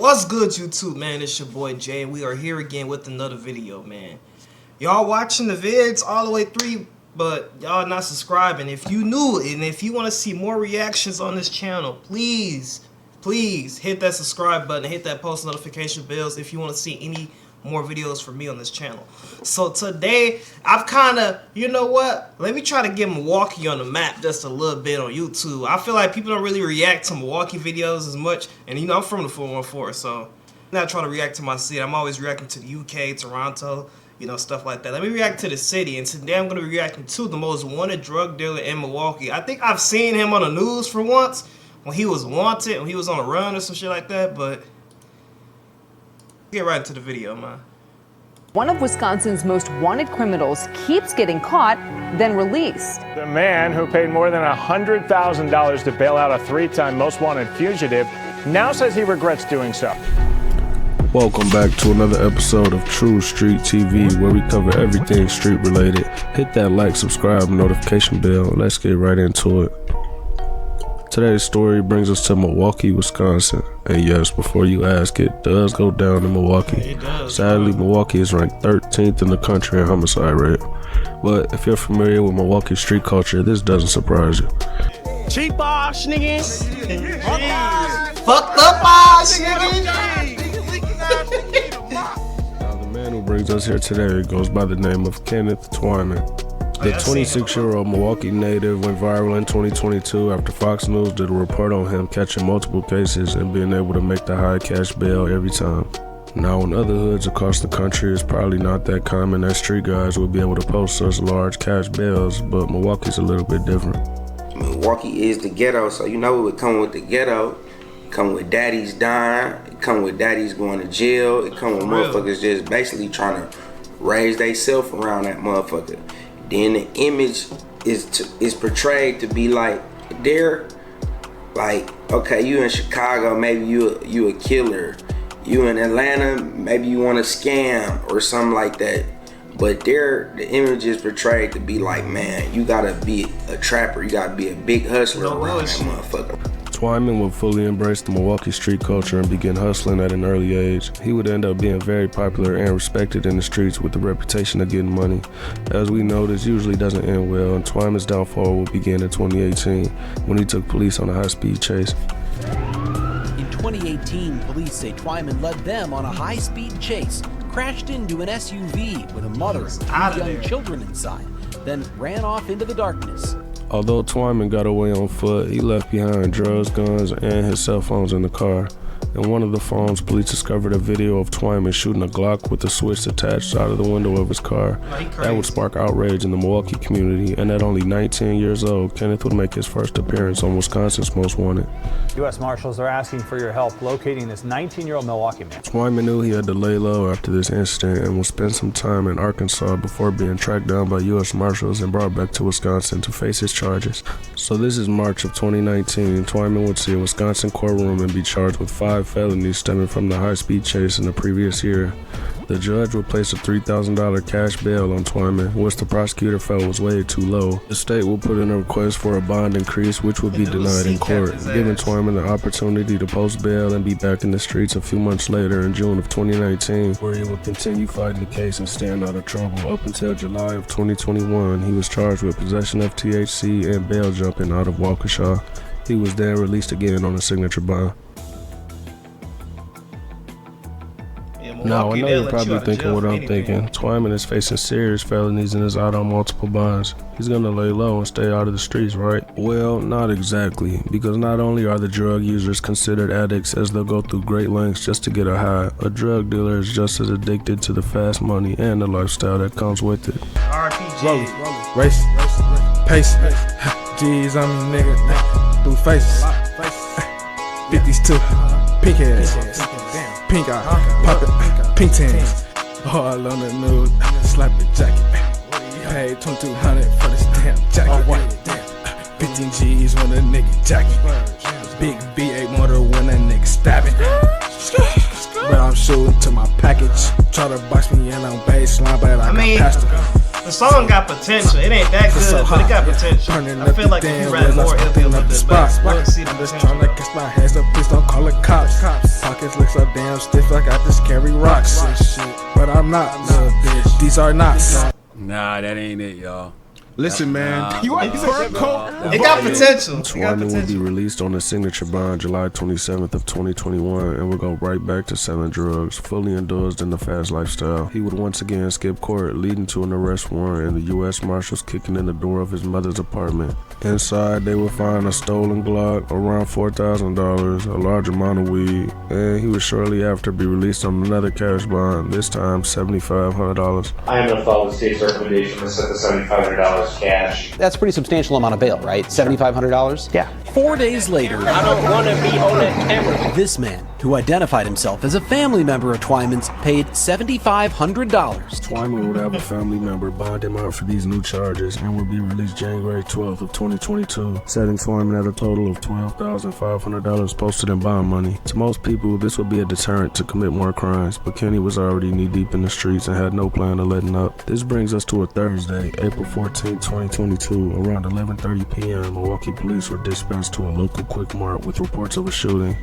What's good, YouTube, man? It's your boy Jay, and we are here again with another video, man. Y'all watching the vids all the way through, but y'all not subscribing. If you new and if you want to see more reactions on this channel, please hit that subscribe button, hit that post notification bells if you want to see any more videos from me on this channel. So today, I've kind of, you know what? Let me try to get Milwaukee on the map just a little bit on YouTube. I feel like people don't really react to Milwaukee videos as much. And you know, I'm from the 414, so I'm not trying to react to my city. I'm always reacting to the UK, Toronto, you know, stuff like that. Let me react to the city. And today I'm going to be reacting to the most wanted drug dealer in Milwaukee. I think I've seen him on the news for once when he was wanted, when he was on a run or some shit like that, but get right into the video, man. One of Wisconsin's most wanted criminals keeps getting caught, then released. The man who paid more than $100,000 to bail out a three-time most wanted fugitive now says he regrets doing so. Welcome back to another episode of True Street TV, where we cover everything street related. Hit that like, subscribe, notification bell. Let's get right into it. Today's story brings us to Milwaukee, Wisconsin. And yes, before you ask, it does go down in Milwaukee. Sadly, Milwaukee is ranked 13th in the country in homicide rate. But if you're familiar with Milwaukee street culture, this doesn't surprise you. Cheap ass niggas. Fucked up ass niggas. Now, the man who brings us here today goes by the name of Kenneth Twyman. The 26-year-old Milwaukee native went viral in 2022 after Fox News did a report on him catching multiple cases and being able to make the high cash bail every time. Now, in other hoods across the country, it's probably not that common that street guys will be able to post such large cash bails, but Milwaukee's a little bit different. Milwaukee is the ghetto, so you know it would come with the ghetto. It come with daddies dying, it come with daddies going to jail, it come with motherfuckers just basically trying to raise theyself around that motherfucker. Then the image is portrayed to be like they're like, okay, you in Chicago, maybe you a killer. You in Atlanta, maybe you want to scam or something like that. But the image is portrayed to be like, man, you gotta be a trapper, you gotta be a big hustler around that motherfucker. Twyman would fully embrace the Milwaukee street culture and begin hustling at an early age. He would end up being very popular and respected in the streets with the reputation of getting money. As we know, this usually doesn't end well, and Twyman's downfall will begin in 2018 when he took police on a high-speed chase. In 2018, police say Twyman led them on a high-speed chase, crashed into an SUV with a mother and two young children inside, then ran off into the darkness. Although Twyman got away on foot, he left behind drugs, guns, and his cell phones in the car. In one of the phones, police discovered a video of Twyman shooting a Glock with a switch attached out of the window of his car. That would spark outrage in the Milwaukee community, and at only 19 years old, Kenneth would make his first appearance on Wisconsin's Most Wanted. U.S. Marshals are asking for your help locating this 19-year-old Milwaukee man. Twyman knew he had to lay low after this incident and will spend some time in Arkansas before being tracked down by U.S. Marshals and brought back to Wisconsin to face his charges. So this is March of 2019. Twyman would see a Wisconsin courtroom and be charged with 5 felonies stemming from the high-speed chase in the previous year. The judge would place a $3,000 cash bail on Twyman, which the prosecutor felt was way too low. The state will put in a request for a bond increase, which would be denied in court, giving Twyman the opportunity to post bail and be back in the streets a few months later in June of 2019, where he would continue fighting the case and staying out of trouble. Up until July of 2021, he was charged with possession of THC and bail jumping out of Waukesha. He was then released again on a signature bond. Now, I know you're probably thinking what I'm thinking. Twyman is facing serious felonies and is out on multiple bonds. He's gonna lay low and stay out of the streets, right? Well, not exactly, because not only are the drug users considered addicts as they'll go through great lengths just to get a high, a drug dealer is just as addicted to the fast money and the lifestyle that comes with it. Rolling, race, pace, G's on me, nigga, through faces, 50s too, pink heads. Pink eye, pop it, pink tans. All on the news, slap the jacket. Paid $2,200 for this damn jacket. 15 G's on a nigga jacket. Big V8 motor when a nigga stabbing. But I'm shooting to my package. Try to box me in on baseline, but I got past it. The song got potential. It ain't that good, but it got potential. I feel like if you rap more, it'll be a little bit better. I can see the I'm just potential. trying to catch my hands up, please don't call it cops. Pockets look so damn stiff, like I just carry rocks and shit. But I'm not, little bitch. These are not. Nah, that ain't it, y'all. Listen, man. You ain't fur coat. It got potential. Twyman will be released on a signature bond July 27th of 2021 and will go right back to selling drugs, fully indulged in the fast lifestyle. He would once again skip court, leading to an arrest warrant and the U.S. Marshals kicking in the door of his mother's apartment. Inside, they would find a stolen Glock, around $4,000, a large amount of weed, and he would shortly after be released on another cash bond, this time $7,500. I am going to follow the state's recommendation to set the $7,500 cash. That's a pretty substantial amount of bail, right? $7,500? Yeah. 4 days later, I don't want to be on that camera. this man, who identified himself as a family member of Twyman's, paid $7,500. Twyman would have a family member bond him out for these new charges and would be released January 12th of 2022, setting Twyman at a total of $12,500 posted in bond money. To most people, this would be a deterrent to commit more crimes, but Kenny was already knee-deep in the streets and had no plan of letting up. This brings us to a Thursday, April 14, 2022. Around 11:30 p.m., Milwaukee police were dispatched to a local Quick Mart with reports of a shooting.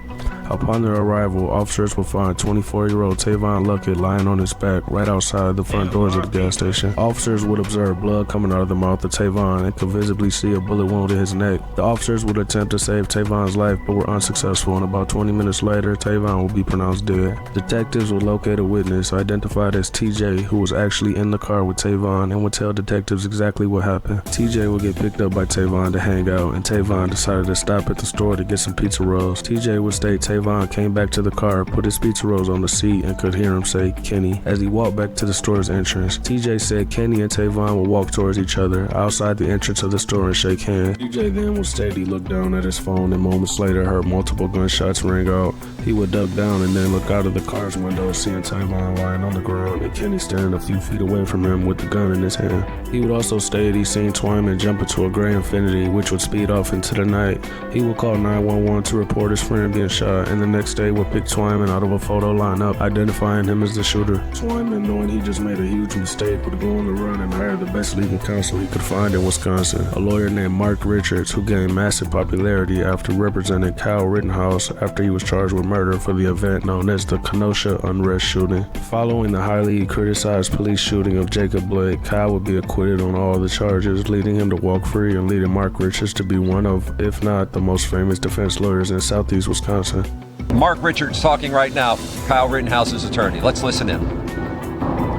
Upon their arrival, officers will find 24-year-old Tavon Luckett lying on his back right outside the front doors of the gas station. Officers would observe blood coming out of the mouth of Tavon and could visibly see a bullet wound in his neck. The officers would attempt to save Tavon's life but were unsuccessful, and about 20 minutes later, Tavon will be pronounced dead. Detectives would locate a witness identified as TJ, who was actually in the car with Tavon, and would tell detectives exactly what happened. TJ would get picked up by Tavon to hang out, and Tavon decided to stop at the store to get some pizza rolls. TJ would state Tavon came back to the car, put his pizza rolls on the seat, and could hear him say Kenny as he walked back to the store's entrance. TJ said Kenny and Tavon would walk towards each other outside the entrance of the store and shake hands. TJ then would state he looked down at his phone and moments later heard multiple gunshots ring out. He would duck down and then look out of the car's window, seeing Tavon lying on the ground and Kenny standing a few feet away from him with the gun in his hand. He would also state he seen Twyman jump into a gray Infiniti, which would speed off into the night. He would call 911 to report his friend being shot, and the next day would pick Twyman out of a photo lineup, identifying him as the shooter. Twyman, knowing he just made a huge mistake, would go on the run and hire the best legal counsel he could find in Wisconsin, a lawyer named Mark Richards, who gained massive popularity after representing Kyle Rittenhouse after he was charged with murder for the event known as the Kenosha unrest shooting. Following the highly criticized police shooting of Jacob Blake, Kyle would be acquitted on all the charges, leading him to walk free and leading Mark Richards to be one of, if not the most famous defense lawyers in Southeast Wisconsin. Mark Richards talking right now, Kyle Rittenhouse's attorney. Let's listen in.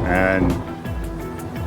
And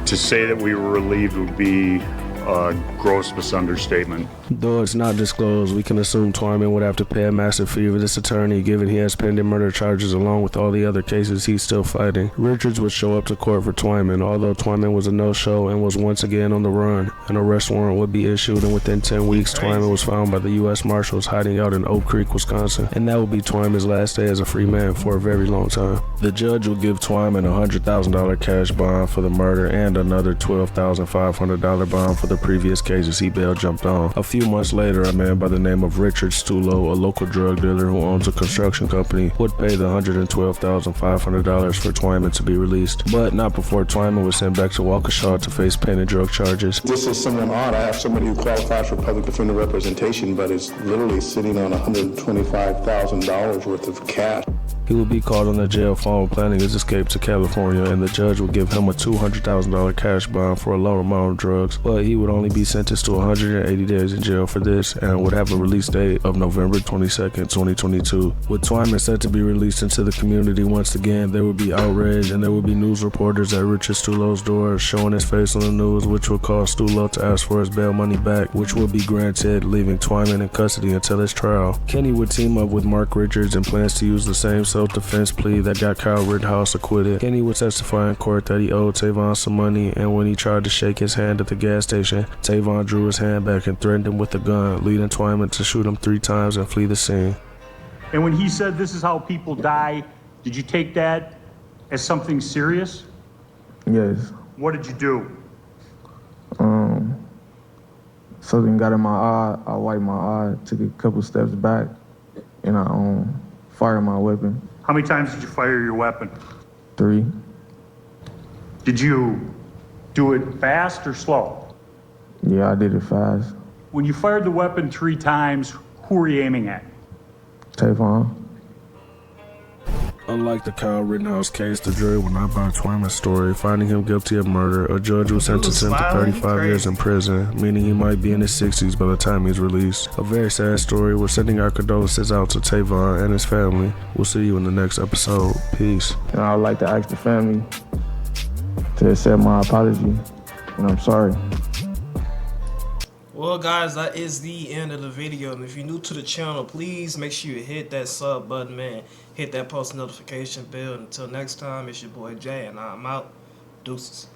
to say that we were relieved would be a gross misunderstatement. Though it's not disclosed, we can assume Twyman would have to pay a massive fee for this attorney, given he has pending murder charges along with all the other cases he's still fighting. Richards would show up to court for Twyman, although Twyman was a no-show and was once again on the run. An arrest warrant would be issued, and within 10 weeks, Twyman was found by the U.S. Marshals hiding out in Oak Creek, Wisconsin, and that would be Twyman's last day as a free man for a very long time. The judge would give Twyman a $100,000 cash bond for the murder and another $12,500 bond for the previous cases he bail jumped on. A few months later, a man by the name of Richard Stulo, a local drug dealer who owns a construction company, would pay the $112,500 for Twyman to be released, but not before Twyman was sent back to Waukesha to face pen and drug charges. This is somewhat odd. I have somebody who qualifies for public defender representation, but is literally sitting on $125,000 worth of cash. He would be called on the jail phone planning his escape to California, and the judge would give him a $200,000 cash bond for a low amount of drugs, but he would only be sentenced to 180 days in jail for this and would have a release date of November 22nd, 2022. With Twyman set to be released into the community once again, there would be outrage and there would be news reporters at Richard Stulo's door showing his face on the news, which would cause Stulo to ask for his bail money back, which would be granted, leaving Twyman in custody until his trial. Kenny would team up with Mark Richards and plans to use the same self-defense plea that got Kyle Rittenhouse acquitted. Kenny would testify in court that he owed Tavon some money, and when he tried to shake his hand at the gas station, Tavon drew his hand back and threatened him with a gun, leading Twyman to shoot him 3 times and flee the scene. And when he said this is how people die, did you take that as something serious? Yes. What did you do? Something got in my eye. I wiped my eye, took a couple steps back, and I fired my weapon. How many times did you fire your weapon? 3. Did you do it fast or slow? Yeah, I did it fast. When you fired the weapon 3 times, who were you aiming at? Tavon. Unlike the Kyle Rittenhouse case, the jury will not buy Twyman's story. Finding him guilty of murder, a judge will sentence him to 35 years in prison, meaning he might be in his 60s by the time he's released. A very sad story. We're sending our condolences out to Tavon and his family. We'll see you in the next episode. Peace. And I'd like to ask the family to accept my apology, and I'm sorry. Well, guys, that is the end of the video. And if you're new to the channel, please make sure you hit that sub button, man. Hit that post notification bell. Until next time, it's your boy Jay, and I'm out. Deuces.